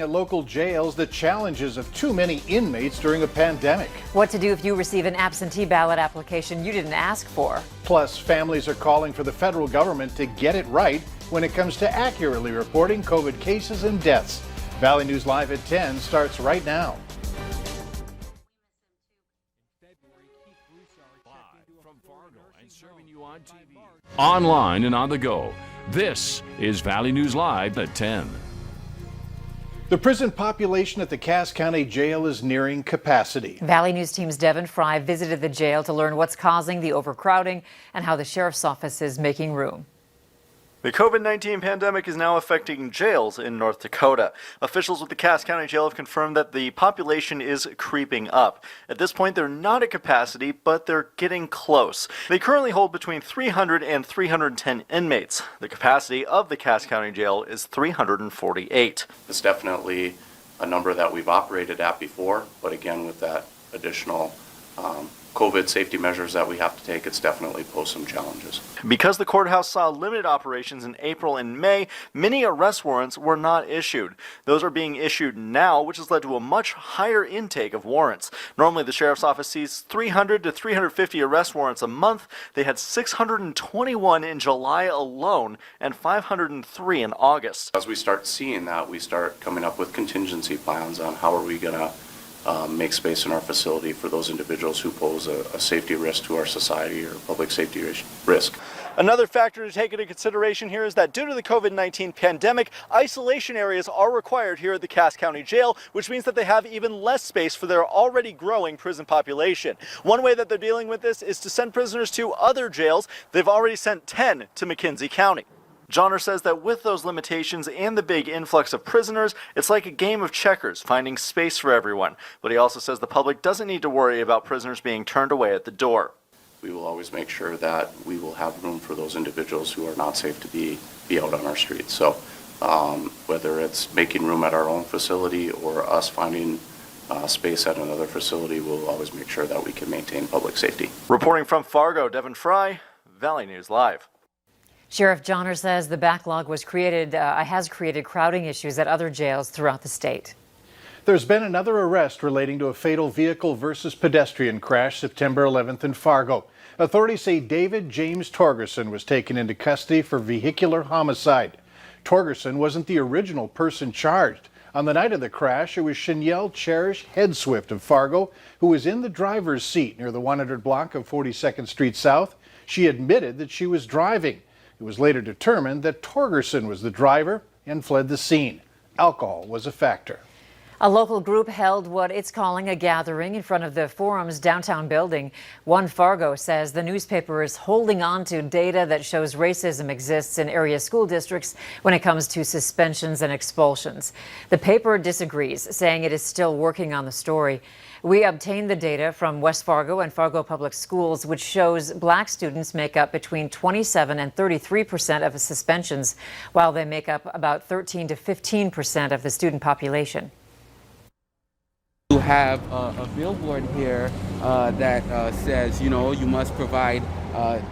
At local jails, the challenges of too many inmates during a pandemic. What to do if you receive an absentee ballot application you didn't ask for. Plus, families are calling for the federal government to get it right when it comes to accurately reporting COVID cases and deaths. Valley News Live at 10 starts right now. From Fargo and serving you on TV, online and on the go. This is Valley News Live at 10. The prison population at the Cass County Jail is nearing capacity. Valley News Team's Devin Fry visited the jail to learn what's causing the overcrowding and how the sheriff's office is making room. The COVID-19 pandemic is now affecting jails in North Dakota. Officials with the Cass County Jail have confirmed that the population is creeping up. At this point, they're not at capacity, but they're getting close. They currently hold between 300 and 310 inmates. The capacity of the Cass County Jail is 348. It's definitely a number that we've operated at before, but again, with that additional COVID safety measures that we have to take, it's definitely posed some challenges. Because the courthouse saw limited operations in April and May, many arrest warrants were not issued. Those are being issued now, which has led to a much higher intake of warrants. Normally, the sheriff's office sees 300 to 350 arrest warrants a month. They had 621 in July alone and 503 in August. As we start seeing that, we start coming up with contingency plans on how are we going to make space in our facility for those individuals who pose a safety risk to our society or public safety risk. Another factor to take into consideration here is that due to the COVID-19 pandemic, isolation areas are required here at the Cass County Jail, which means that they have even less space for their already growing prison population. One way that they're dealing with this is to send prisoners to other jails. They've already sent 10 to McKenzie County. Johnner says that with those limitations and the big influx of prisoners, it's like a game of checkers, finding space for everyone. But he also says the public doesn't need to worry about prisoners being turned away at the door. We will always make sure that we will have room for those individuals who are not safe to be out on our streets. So whether it's making room at our own facility or us finding space at another facility, we'll always make sure that we can maintain public safety. Reporting from Fargo, Devin Fry, Valley News Live. Sheriff Johnner says the backlog has created crowding issues at other jails throughout the state. There's been another arrest relating to a fatal vehicle versus pedestrian crash September 11th in Fargo. Authorities say David James Torgerson was taken into custody for vehicular homicide. Torgerson wasn't the original person charged. On the night of the crash, it was Shanielle Cherish Headswift of Fargo who was in the driver's seat near the 100 block of 42nd Street South. She admitted that she was driving. It was later determined that Torgerson was the driver and fled the scene. Alcohol was a factor. A local group held what it's calling a gathering in front of the Forum's downtown building. One Fargo says the newspaper is holding on to data that shows racism exists in area school districts when it comes to suspensions and expulsions. The paper disagrees, saying it is still working on the story. We obtained the data from West Fargo and Fargo Public Schools, which shows black students make up between 27 and 33% of the suspensions, while they make up about 13 to 15% of the student population. You have a billboard here that says, you know, you must provide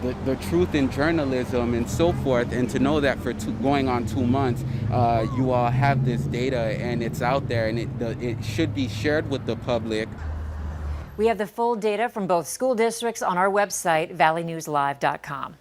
the truth in journalism and so forth, and to know that for going on 2 months, you all have this data and it's out there and it should be shared with the public. We have the full data from both school districts on our website, valleynewslive.com.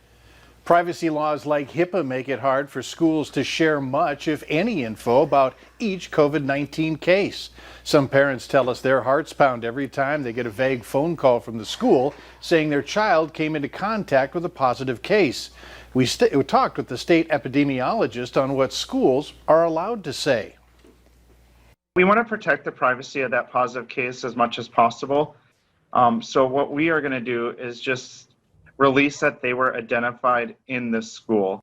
Privacy laws like HIPAA make it hard for schools to share much, if any, info about each COVID-19 case. Some parents tell us their hearts pound every time they get a vague phone call from the school saying their child came into contact with a positive case. We talked with the state epidemiologist on what schools are allowed to say. We want to protect the privacy of that positive case as much as possible. So what we are going to do is just release that they were identified in the school.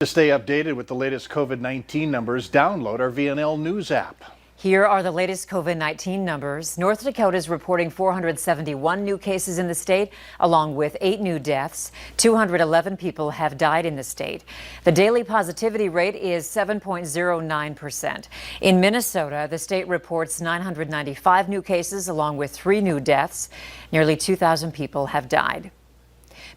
To stay updated with the latest COVID-19 numbers, download our VNL News app. Here are the latest COVID-19 numbers. North Dakota is reporting 471 new cases in the state, along with 8 new deaths. 211 people have died in the state. The daily positivity rate is 7.09%. In Minnesota, the state reports 995 new cases, along with 3 new deaths. Nearly 2,000 people have died.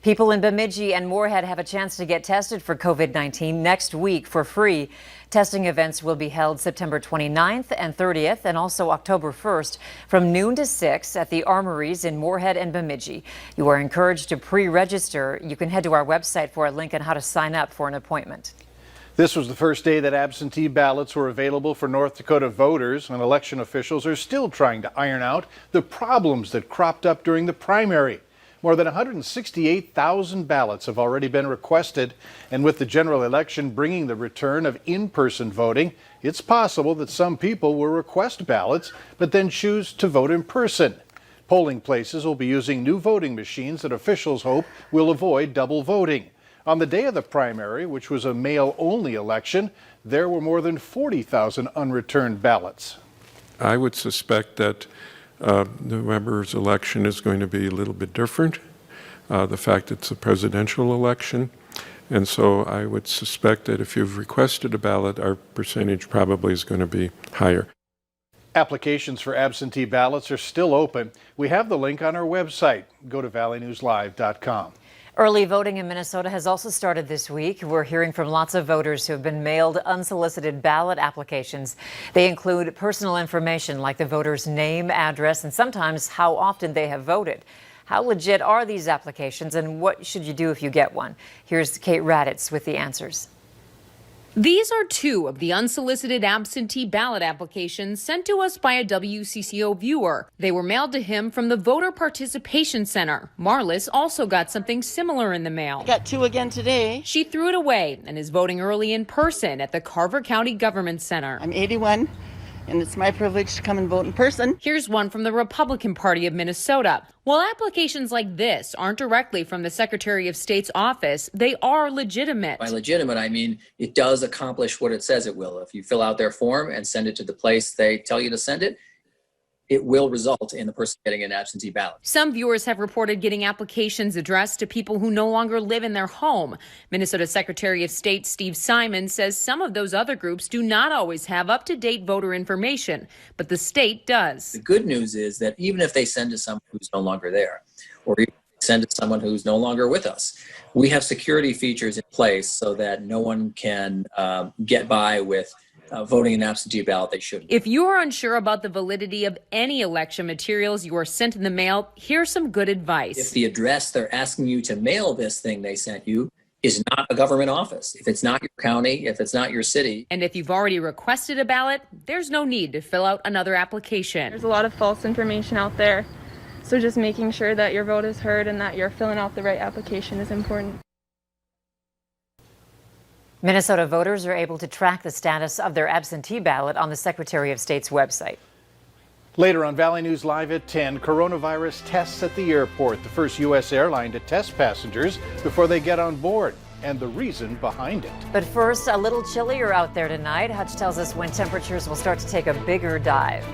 People in Bemidji and Moorhead have a chance to get tested for COVID-19 next week for free. Testing events will be held September 29th and 30th and also October 1st from noon to 6 at the armories in Moorhead and Bemidji. You are encouraged to pre-register. You can head to our website for a link on how to sign up for an appointment. This was the first day that absentee ballots were available for North Dakota voters, and election officials are still trying to iron out the problems that cropped up during the primary. More than 168,000 ballots have already been requested, and with the general election bringing the return of in-person voting, it's possible that some people will request ballots but then choose to vote in person. Polling places will be using new voting machines that officials hope will avoid double voting. On the day of the primary, which was a mail-only election, there were more than 40,000 unreturned ballots. I would suspect that November's election is going to be a little bit different. The fact it's a presidential election. And so I would suspect that if you've requested a ballot, our percentage probably is going to be higher. Applications for absentee ballots are still open. We have the link on our website. Go to valleynewslive.com. Early voting in Minnesota has also started this week. We're hearing from lots of voters who have been mailed unsolicited ballot applications. They include personal information like the voter's name, address, and sometimes how often they have voted. How legit are these applications, and what should you do if you get one? Here's Kate Raditz with the answers. These are two of the unsolicited absentee ballot applications sent to us by a WCCO viewer. They were mailed to him from the Voter Participation Center. Marlis also got something similar in the mail. Got two again today. She threw it away and is voting early in person at the Carver County Government Center. I'm 81, and it's my privilege to come and vote in person. Here's one from the Republican Party of Minnesota. While applications like this aren't directly from the Secretary of State's office, they are legitimate. By legitimate, I mean it does accomplish what it says it will. If you fill out their form and send it to the place they tell you to send it, it will result in the person getting an absentee ballot. Some viewers have reported getting applications addressed to people who no longer live in their home. Minnesota Secretary of State Steve Simon says some of those other groups do not always have up-to-date voter information, but the state does. The good news is that even if they send to someone who's no longer there, or even send to someone who's no longer with us, we have security features in place so that no one can get by with voting an absentee ballot they shouldn't. If you are unsure about the validity of any election materials you are sent in the mail, here's some good advice. If the address they're asking you to mail this thing they sent you is not a government office, if it's not your county, if it's not your city. And if you've already requested a ballot, there's no need to fill out another application. There's a lot of false information out there, so just making sure that your vote is heard and that you're filling out the right application is important. Minnesota voters are able to track the status of their absentee ballot on the Secretary of State's website. Later on Valley News Live at 10, coronavirus tests at the airport, the first U.S. airline to test passengers before they get on board, and the reason behind it. But first, a little chillier out there tonight. Hutch tells us when temperatures will start to take a bigger dive.